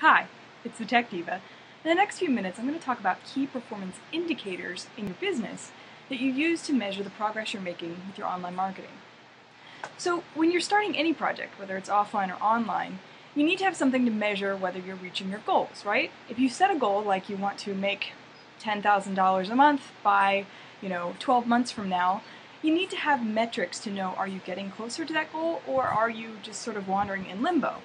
Hi, it's the Tech Diva. In the next few minutes, I'm going to talk about key performance indicators in your business that you use to measure the progress you're making with your online marketing. So when you're starting any project, whether it's offline or online, you need to have something to measure whether you're reaching your goals, right? If you set a goal like you want to make $10,000 a month by, 12 months from now, you need to have metrics to know, are you getting closer to that goal or are you just sort of wandering in limbo?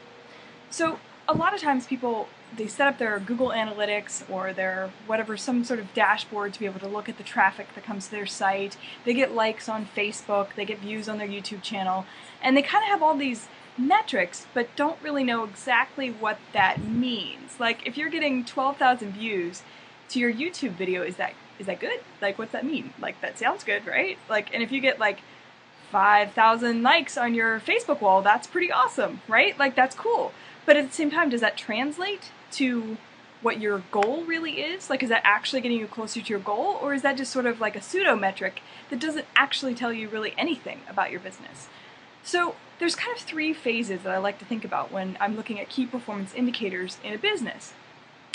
So a lot of times people, they set up their Google Analytics or their whatever, some sort of dashboard to be able to look at the traffic that comes to their site. They get likes on Facebook, they get views on their YouTube channel, and they kind of have all these metrics but don't really know exactly what that means. Like if you're getting 12,000 views to your YouTube video, is that good? Like what's that mean? Like that sounds good, right? Like, and if you get like 5,000 likes on your Facebook wall, that's pretty awesome, right? Like that's cool. But at the same time, does that translate to what your goal really is? Like, is that actually getting you closer to your goal, or is that just sort of like a pseudo metric that doesn't actually tell you really anything about your business? So there's kind of three phases that I like to think about when I'm looking at key performance indicators in a business.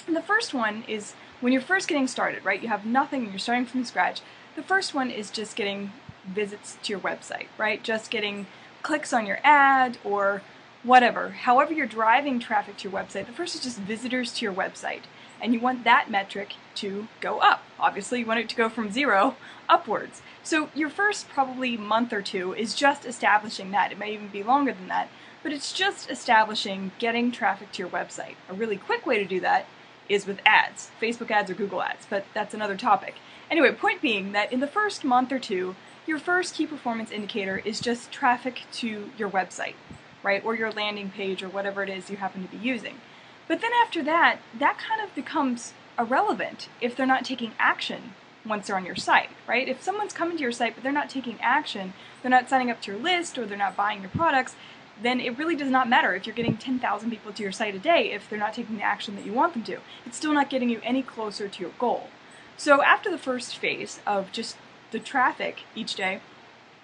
And the first one is when you're first getting started, right? You have nothing, you're starting from scratch. The first one is just getting visits to your website, right? Just getting clicks on your ad or whatever. However you're driving traffic to your website, the first is just visitors to your website. And you want that metric to go up. Obviously, you want it to go from 0 upwards. So your first probably month or two is just establishing that. It may even be longer than that, but it's just establishing getting traffic to your website. A really quick way to do that is with ads, Facebook ads or Google ads, but that's another topic. Anyway, point being that in the first month or two, your first key performance indicator is just traffic to your website, right? Or your landing page or whatever it is you happen to be using. But then after that, that kind of becomes irrelevant if they're not taking action once they're on your site, right? If someone's coming to your site but they're not taking action, they're not signing up to your list or they're not buying your products, then it really does not matter if you're getting 10,000 people to your site a day if they're not taking the action that you want them to. It's still not getting you any closer to your goal. So after the first phase of just the traffic each day,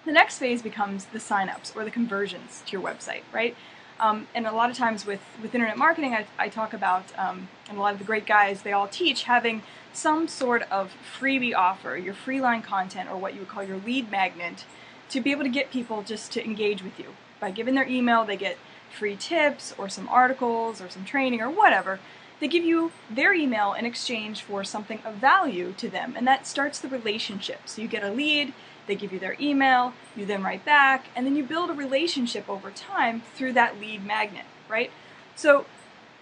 the next phase becomes the signups or the conversions to your website, right? And a lot of times with internet marketing, I talk about, and a lot of the great guys, they all teach having some sort of freebie offer, your free line content, or what you would call your lead magnet, to be able to get people just to engage with you. By giving their email, they get free tips or some articles or some training or whatever. They give you their email in exchange for something of value to them, and that starts the relationship. So you get a lead, they give you their email, you then write back, and then you build a relationship over time through that lead magnet, right? So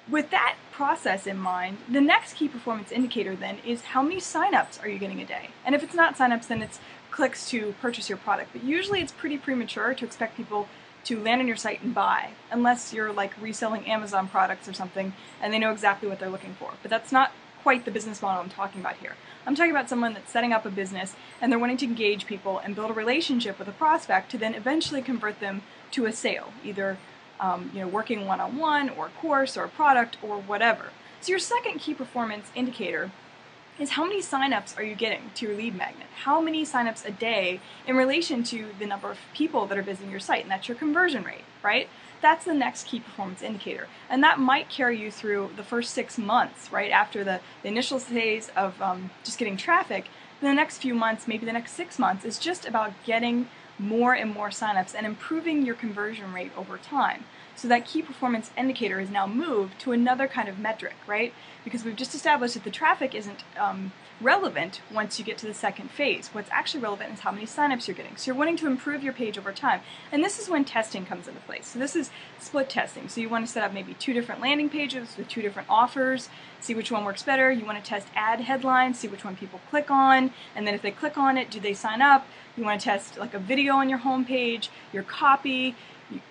with that process in mind, the next key performance indicator then is how many signups are you getting a day? And if it's not signups, then it's clicks to purchase your product. But usually it's pretty premature to expect people to land on your site and buy, unless you're like reselling Amazon products or something and they know exactly what they're looking for. But that's not quite the business model I'm talking about here. I'm talking about someone that's setting up a business and they're wanting to engage people and build a relationship with a prospect to then eventually convert them to a sale, either working one-on-one or a course or a product or whatever. So your second key performance indicator is how many signups are you getting to your lead magnet? How many signups a day in relation to the number of people that are visiting your site, and that's your conversion rate, right? That's the next key performance indicator, and that might carry you through the first 6 months, right? After the initial phase of just getting traffic, in the next few months, maybe the next 6 months, is just about getting more and more signups and improving your conversion rate over time. So that key performance indicator is now moved to another kind of metric, right? Because we've just established that the traffic isn't relevant once you get to the second phase. What's actually relevant is how many signups you're getting. So you're wanting to improve your page over time. And this is when testing comes into place. So this is split testing. So you want to set up maybe 2 different landing pages with 2 different offers, see which one works better. You want to test ad headlines, see which one people click on, and then if they click on it, do they sign up? You want to test like a video on your homepage, your copy,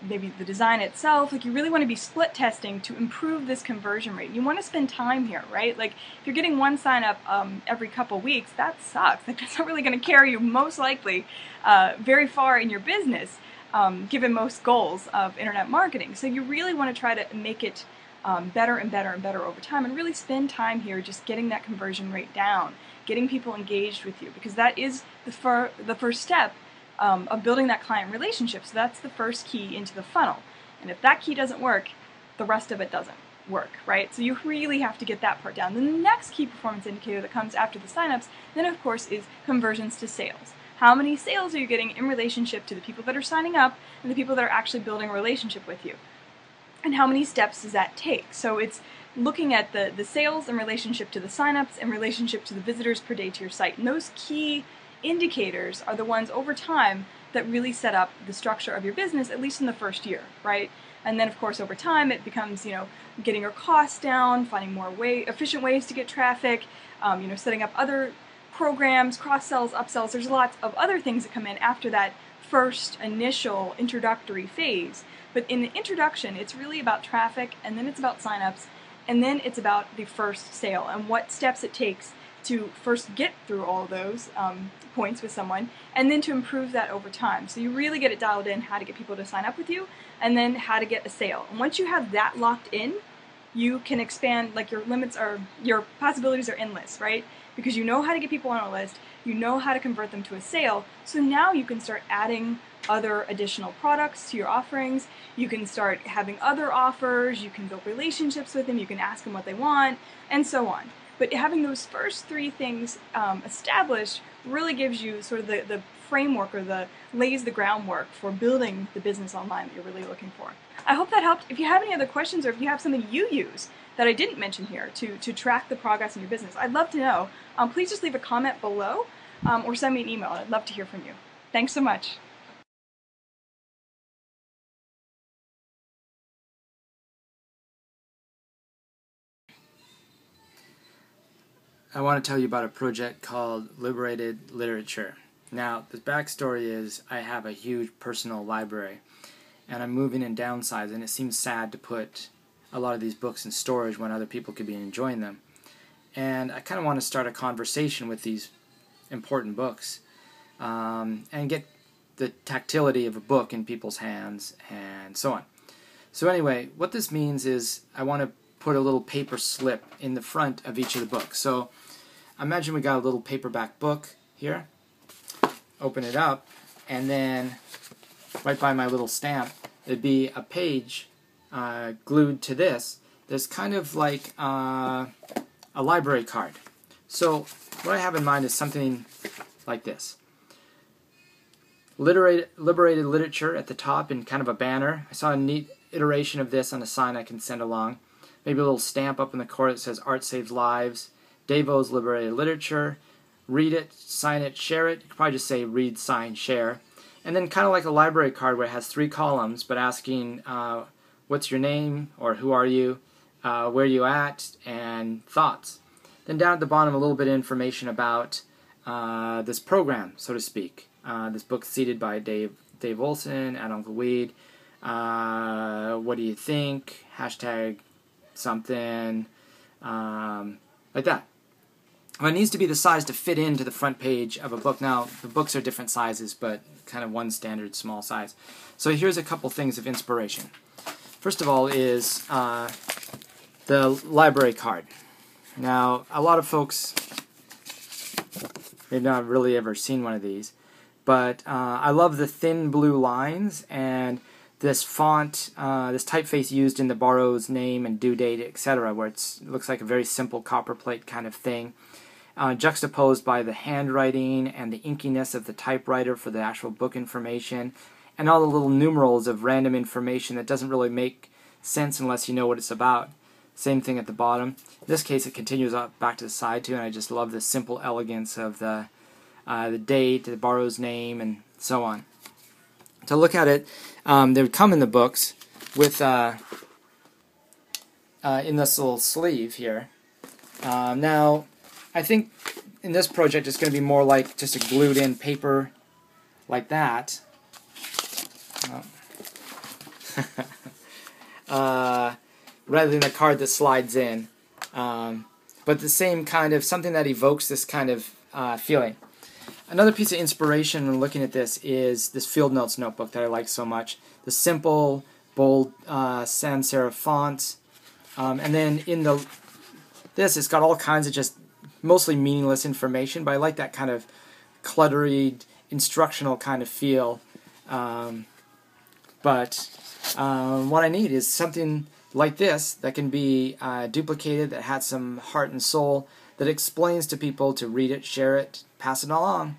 maybe the design itself. Like you really want to be split testing to improve this conversion rate. You want to spend time here, right? Like if you're getting one sign up every couple weeks, that sucks. Like that's not really going to carry you most likely very far in your business, given most goals of internet marketing. So you really want to try to make it better and better and better over time, and really spend time here just getting that conversion rate down, getting people engaged with you, because that is the first step of building that client relationship. So that's the first key into the funnel. And if that key doesn't work, the rest of it doesn't. work, right? So you really have to get that part down. Then the next key performance indicator that comes after the signups, then of course, is conversions to sales. How many sales are you getting in relationship to the people that are signing up and the people that are actually building a relationship with you? And how many steps does that take? So it's looking at the sales in relationship to the signups, in relationship to the visitors per day to your site. And those key indicators are the ones over time that really set up the structure of your business, at least in the first year, right? And then of course over time it becomes, getting your costs down, finding more efficient ways to get traffic, setting up other programs, cross-sells, upsells. There's lots of other things that come in after that first initial introductory phase. But in the introduction, it's really about traffic, and then it's about signups, and then it's about the first sale and what steps it takes to first get through all of those points with someone, and then to improve that over time. So you really get it dialed in how to get people to sign up with you, and then how to get a sale. And once you have that locked in, you can expand, like your possibilities are endless, right? Because you know how to get people on a list, you know how to convert them to a sale, so now you can start adding other additional products to your offerings, you can start having other offers, you can build relationships with them, you can ask them what they want, and so on. But having those first three things established really gives you sort of the framework, or lays the groundwork for building the business online that you're really looking for. I hope that helped. If you have any other questions, or if you have something you use that I didn't mention here to track the progress in your business, I'd love to know. Please just leave a comment below or send me an email. I'd love to hear from you. Thanks so much. I want to tell you about a project called Liberated Literature. Now, the backstory is I have a huge personal library, and I'm moving and downsizing, and it seems sad to put a lot of these books in storage when other people could be enjoying them. And I kind of want to start a conversation with these important books and get the tactility of a book in people's hands and so on. So anyway, what this means is I want to put a little paper slip in the front of each of the books. So imagine we got a little paperback book here. Open it up, and then right by my little stamp, there'd be a page glued to this. There's kind of like a library card. So what I have in mind is something like this. Liberated Literature at the top in kind of a banner. I saw a neat iteration of this on a sign I can send along. Maybe a little stamp up in the corner that says Art Saves Lives, Devo's Liberated Literature, read it, sign it, share it. You could probably just say read, sign, share. And then kind of like a library card where it has 3 columns, but asking what's your name, or who are you, where you at, and thoughts. Then down at the bottom a little bit of information about this program, so to speak. This book seeded by Dave Olson at Uncle Weed. What do you think? Hashtag something like that. Well, it needs to be the size to fit into the front page of a book. Now, the books are different sizes, but kind of one standard small size. So here's a couple things of inspiration. First of all is the library card. Now, a lot of folks may not have really ever seen one of these, but I love the thin blue lines and this font, this typeface used in the borrower's name and due date, etc., where it looks like a very simple copperplate kind of thing, juxtaposed by the handwriting and the inkiness of the typewriter for the actual book information, and all the little numerals of random information that doesn't really make sense unless you know what it's about. Same thing at the bottom. In this case, it continues up back to the side too, and I just love the simple elegance of the date, the borrower's name, and so on. To look at it, they would come in the books with in this little sleeve here. Now, I think in this project it's going to be more like just a glued-in paper like that. Rather than a card that slides in. But the same kind of, something that evokes this kind of feeling. Another piece of inspiration when looking at this is this Field Notes notebook that I like so much. The simple, bold sans serif font. And then in this, it's got all kinds of just mostly meaningless information, but I like that kind of cluttery, instructional kind of feel. But what I need is something like this, that can be duplicated, that has some heart and soul, that explains to people to read it, share it, pass it along,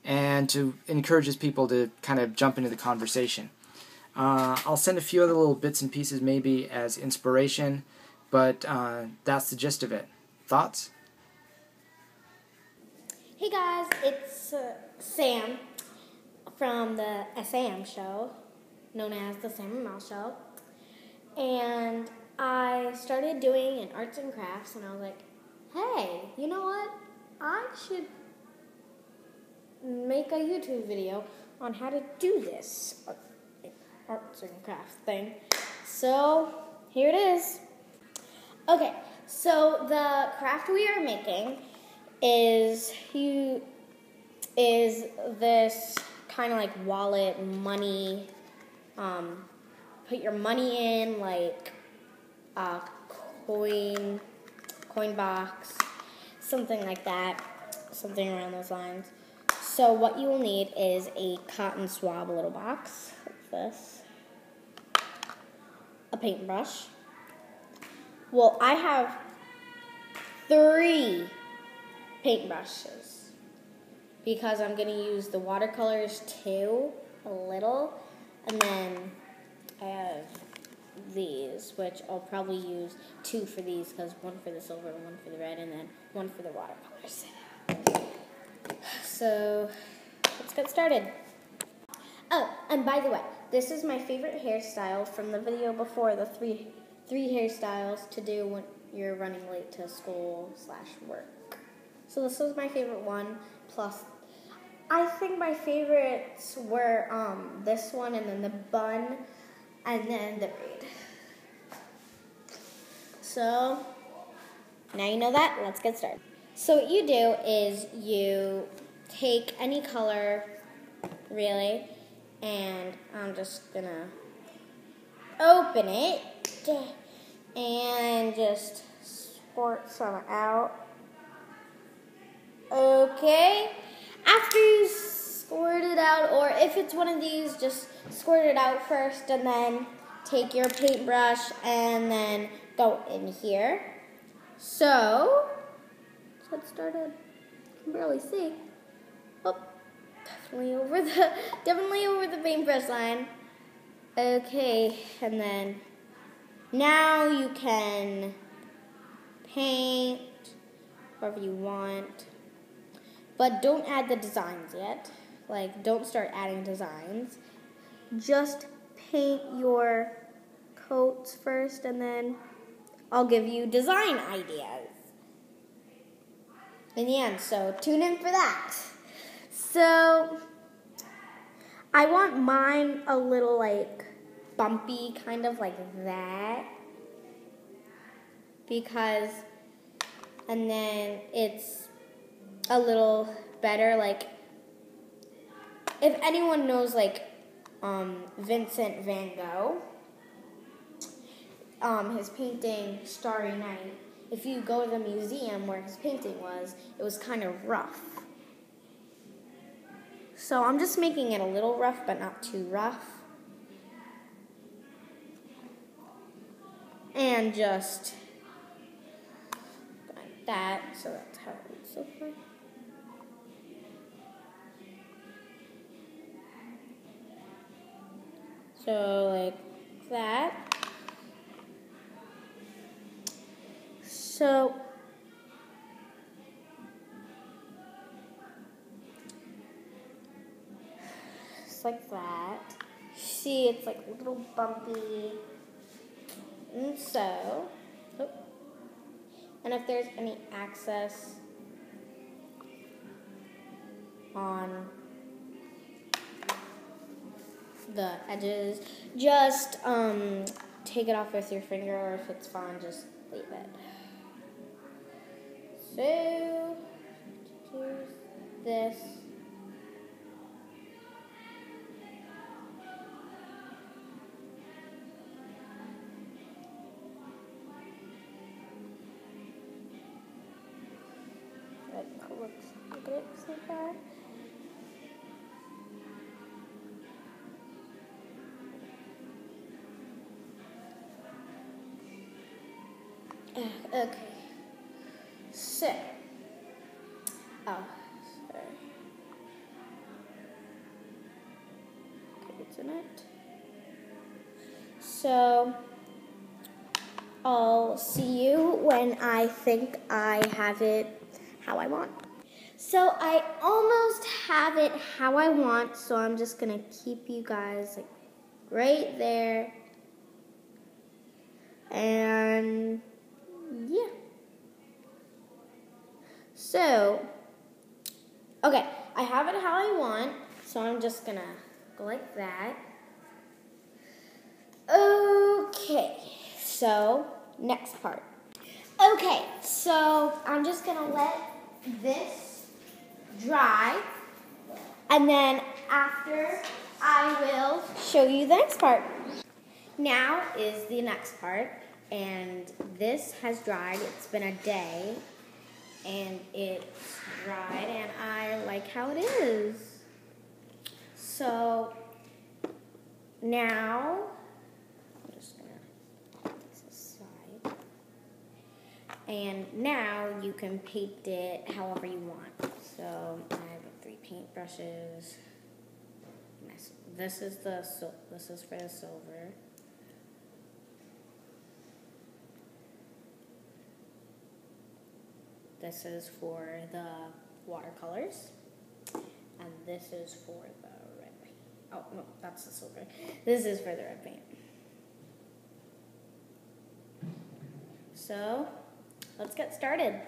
and to encourages people to kind of jump into the conversation. I'll send a few other little bits and pieces maybe as inspiration, but that's the gist of it. Thoughts? Hey guys, it's Sam from the SAM show, known as the Sam and Mal Show. And I started doing an arts and crafts, and I was like, hey, you know what? I should make a YouTube video on how to do this arts and crafts thing. So, here it is. Okay, so the craft we are making is this kind of like wallet, money, put your money in, like a coin box, something like that, something around those lines. So what you will need is a cotton swab little box, like this, a paintbrush. Well, I have 3 paintbrushes because I'm going to use the watercolors too, a little, and then I have these, which I'll probably use 2 for these, because 1 for the silver, 1 for the red, and then 1 for the watercolors. So, let's get started. Oh, and by the way, this is my favorite hairstyle from the video before, the three hairstyles to do when you're running late to school/work. So this was my favorite one, plus I think my favorites were this one, and then the bun, and then the braid. So, now you know that, let's get started. So what you do is you take any color, really, and I'm just gonna open it and just squirt some out. Okay, after you squirt it out, or if it's one of these, just squirt it out first, and then take your paintbrush and then go in here. So, let's get started. I can barely see. Oh, definitely over the paintbrush line. Okay, and then now you can paint whatever you want. But don't add the designs yet. Like, don't start adding designs. Just paint your coats first, and then I'll give you design ideas in the end. So tune in for that. So I want mine a little like bumpy, kind of like that. Because, and then it's a little better, like, if anyone knows, like, Vincent van Gogh, his painting, Starry Night, if you go to the museum where his painting was, it was kind of rough. So I'm just making it a little rough, but not too rough. And just like that, so that's how it looks so far. So, like that. So, just like that. See, it's like a little bumpy. And so, oh. And if there's any excess on the edges, just take it off with your finger, or if it's fine, just leave it. So, here's this. That looks good so far. Okay. So. Oh, sorry. Okay, it's in it. So, I'll see you when I think I have it how I want. So I almost have it how I want, so I'm just gonna keep you guys like right there. And yeah. So, okay, I have it how I want, so I'm just gonna go like that. Okay, so next part. Okay, so I'm just gonna let this dry, and then after I will show you the next part. Now is the next part, and this has dried. It's been a day, and it's dried, and I like how it is. So now I'm just gonna put this aside, and now you can paint it however you want. So I have 3 paintbrushes. This is for the silver. This is for the watercolors, and this is for the red paint. Oh, no, that's the silver. This is for the red paint. So, let's get started.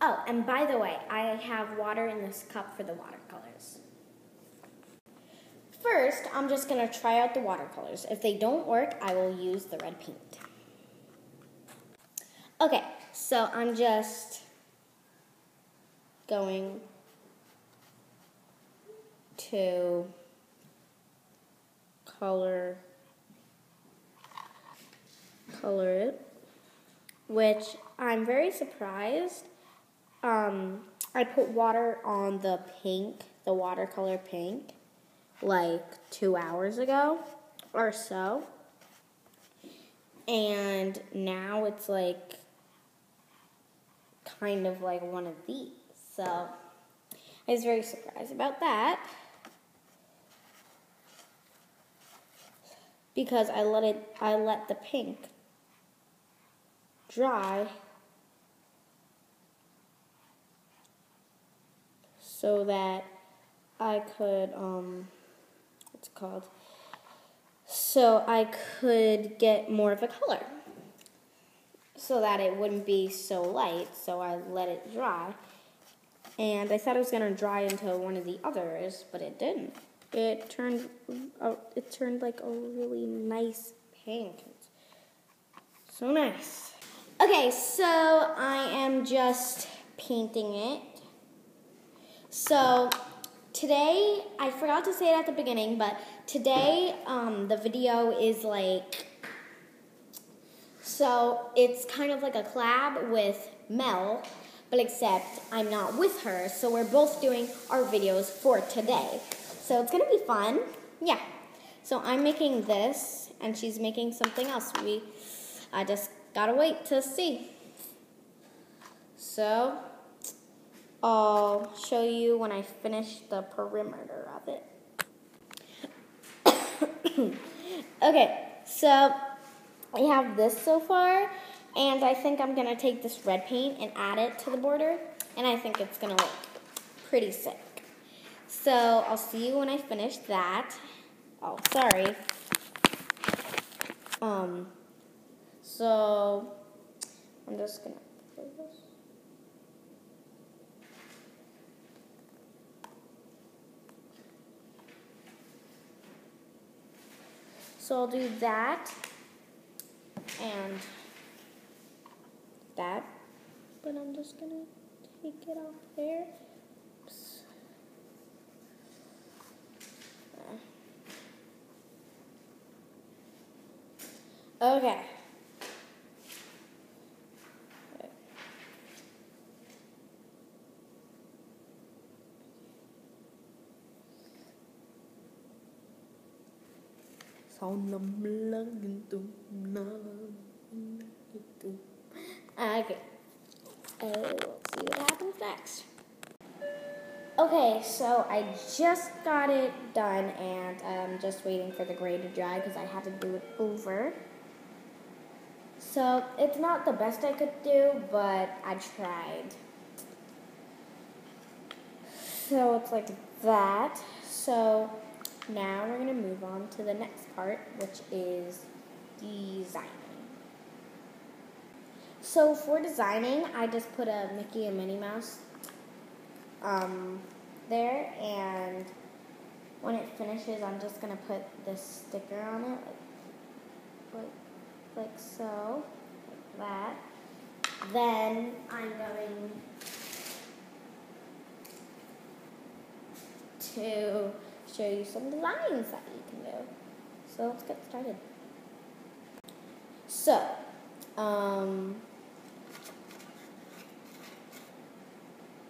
Oh, and by the way, I have water in this cup for the watercolors. First, I'm just going to try out the watercolors. If they don't work, I will use the red paint. Okay, so I'm just going to color it, which I'm very surprised. I put water on the pink, the watercolor pink, like 2 hours ago or so. And now it's like kind of like one of these. So I was very surprised about that, because I let the pink dry so that I could so I could get more of a color, so that it wouldn't be so light. So I let it dry, and I thought it was gonna dry into one of the others, but it didn't. It turned like a really nice pink. So nice. Okay, so I am just painting it. So today, I forgot to say it at the beginning, but today the video is like, so it's kind of like a collab with Mel, but except I'm not with her, so we're both doing our videos for today. So it's gonna be fun, yeah. So I'm making this, and she's making something else. I just gotta wait to see. So I'll show you when I finish the perimeter of it. Okay, so I have this so far, and I think I'm gonna take this red paint and add it to the border, and I think it's gonna look pretty sick. So I'll see you when I finish that. Oh, sorry. So I'm just gonna do this. So I'll do that and that, but I'm just gonna take it off there. Oops. Okay. Sau 5 lần tu na tu Okay. We'll see what happens next. Okay, so I just got it done, and I'm just waiting for the gray to dry because I had to do it over. So it's not the best I could do, but I tried. So it's like that. So now we're going to move on to the next part, which is designing. So for designing, I just put a Mickey and Minnie Mouse there, and when it finishes, I'm just going to put this sticker on it, like so, like that. Then I'm going to show you some designs that you can do. So let's get started. So,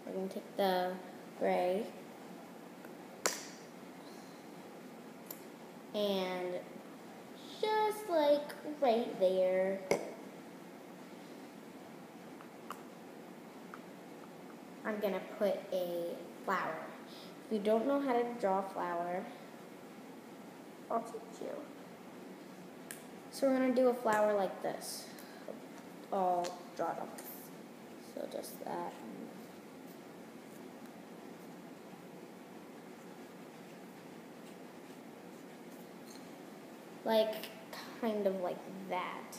we're going to take the gray and just like right there, I'm going to put a flower. If you don't know how to draw a flower, I'll teach you. So we're going to do a flower like this, all drawn off. So just that. Like, kind of like that.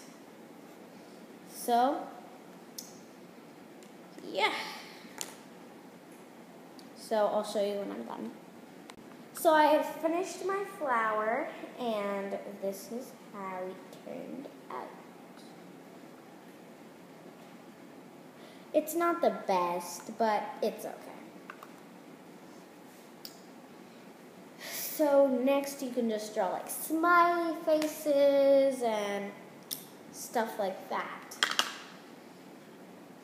So, yeah. So I'll show you when I'm done. So I have finished my flower, and this is how it turned out. It's not the best, but it's okay. So next you can just draw like smiley faces and stuff like that.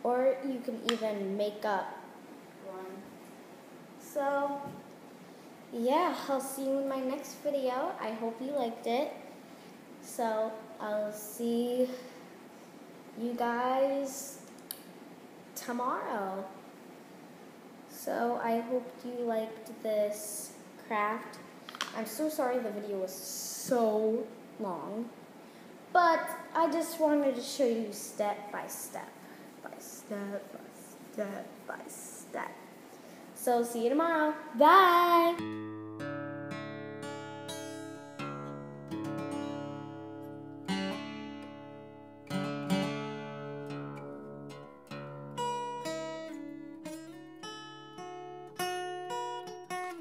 Or you can even make up one. So yeah, I'll see you in my next video. I hope you liked it. So I'll see you guys tomorrow. So I hope you liked this craft. I'm so sorry the video was so long, but I just wanted to show you step by step, by step, by step, by step. So see you tomorrow. Bye!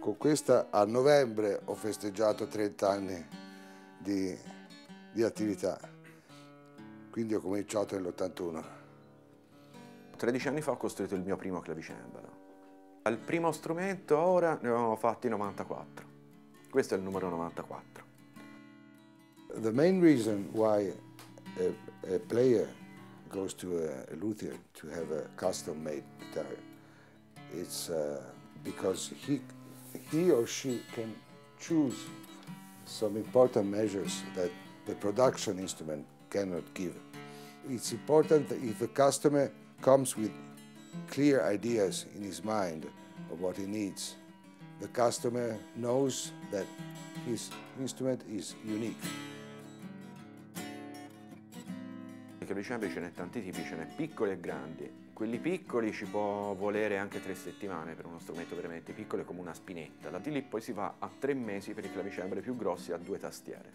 Con questa a novembre ho festeggiato 30 anni di attività, quindi ho cominciato nell'81. 13 anni fa ho costruito il mio primo clavicembalo. Al primo strumento ora ne ho fatti 94. Questo è il numero 94. The main reason why a player goes to a luthier to have a custom-made guitar, it's because he or she can choose some important measures that the production instrument cannot give. It's important that if the customer comes with clear ideas in his mind of what he needs, the customer knows that his instrument is unique. I clavicembali ce n'è tanti tipi, ce n'è piccoli e grandi. Quelli piccoli ci può volere anche 3 settimane per uno strumento veramente piccolo, come una spinetta. Da lì poi si va a 3 mesi per i clavicembali più grossi a 2 tastiere.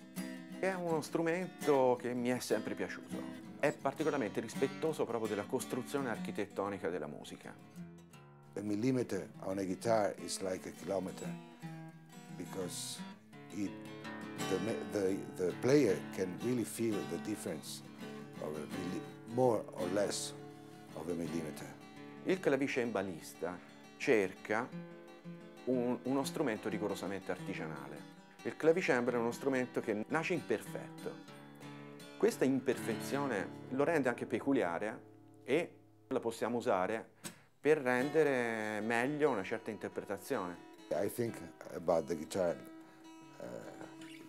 È uno strumento che mi è sempre piaciuto. È particolarmente rispettoso proprio della costruzione architettonica della musica. A millimeter on a guitar is like a kilometer because the player can really feel the difference of more or less of a millimeter. Il clavicembalista cerca uno strumento rigorosamente artigianale. Il clavicembalo è uno strumento che nasce imperfetto. Questa imperfezione lo rende anche peculiare e la possiamo usare per rendere meglio una certa interpretazione. I think about the guitar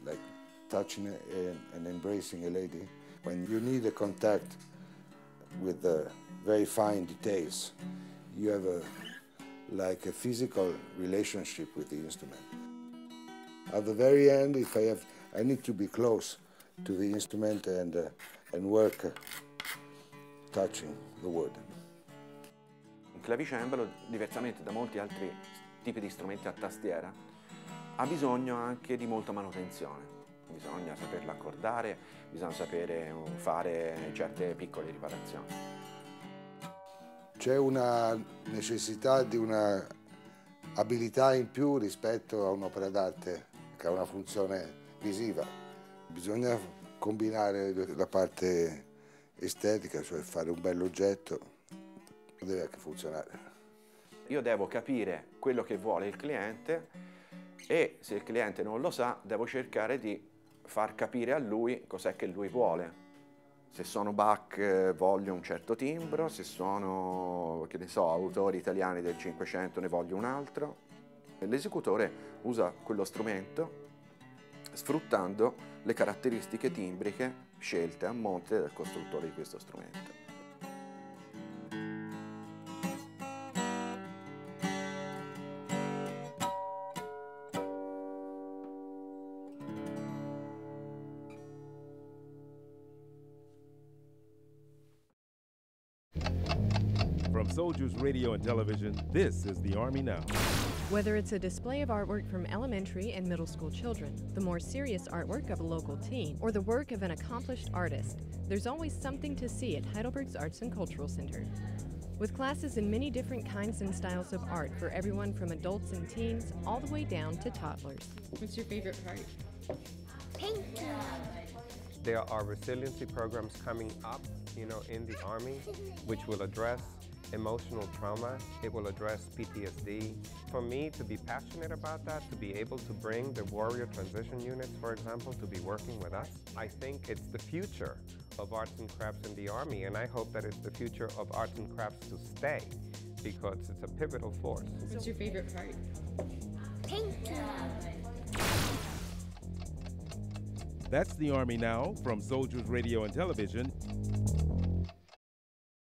like touching and embracing a lady. When you need a contact with very fine details. You have like a physical relationship with the instrument. At the very end, if I need to be close to the instrument and work touching the wood. Il clavicembalo, diversamente da molti altri tipi di strumenti a tastiera, ha bisogno anche di molta manutenzione. Bisogna saperlo accordare, bisogna sapere fare certe piccole riparazioni. C'è una necessità di una abilità in più rispetto a un'opera d'arte che ha una funzione visiva. Bisogna combinare la parte estetica, cioè fare un bell'oggetto, deve anche funzionare. Io devo capire quello che vuole il cliente e se il cliente non lo sa, devo cercare di far capire a lui cos'è che lui vuole. Se sono Bach voglio un certo timbro, se sono, che ne so, autori italiani del Cinquecento ne voglio un altro. L'esecutore usa quello strumento sfruttando le caratteristiche timbriche scelte a monte dal costruttore di questo strumento. From Soldiers Radio and Television, this is the Army Now. Whether it's a display of artwork from elementary and middle school children, the more serious artwork of a local teen, or the work of an accomplished artist, there's always something to see at Heidelberg's Arts and Cultural Center. With classes in many different kinds and styles of art for everyone from adults and teens all the way down to toddlers. What's your favorite part? Painting. There are resiliency programs coming up, in the Army, which will address emotional trauma. It will address PTSD. For me to be passionate about that, to be able to bring the warrior transition units, for example, to be working with us, I think it's the future of arts and crafts in the Army, and I hope that it's the future of arts and crafts to stay, because it's a pivotal force. What's your favorite part? Painting. That's the Army Now from Soldiers Radio and Television.